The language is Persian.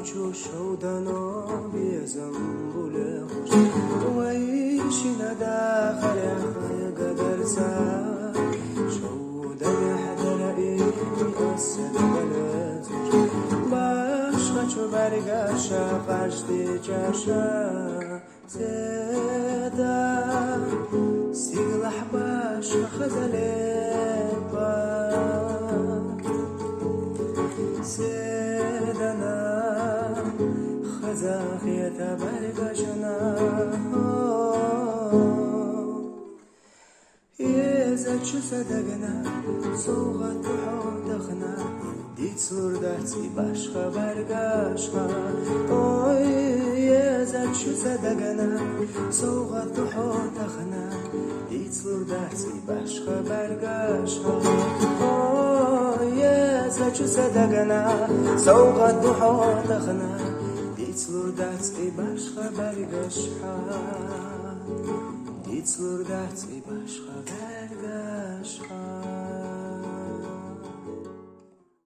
همچو شودنا بی زنبول خوش وایشی نداخل قدر سا شودن حدر ایمی اصد بلزش باشقا چو برگشا قشتی جاشا زیدا سیگلح باشقا خزلی زاخية برقشنا يزد شو صدقنا صوغت وحوتخنا ديت صور داتي باشخا برقشنا يزد شو صدقنا صوغت وحوتخنا ديت صور داتي باشخا برقشنا يزد شو صدقنا صوغت وحوتخنا Slurdac I bashcha bargashha Dit slurdac I bashcha bargashha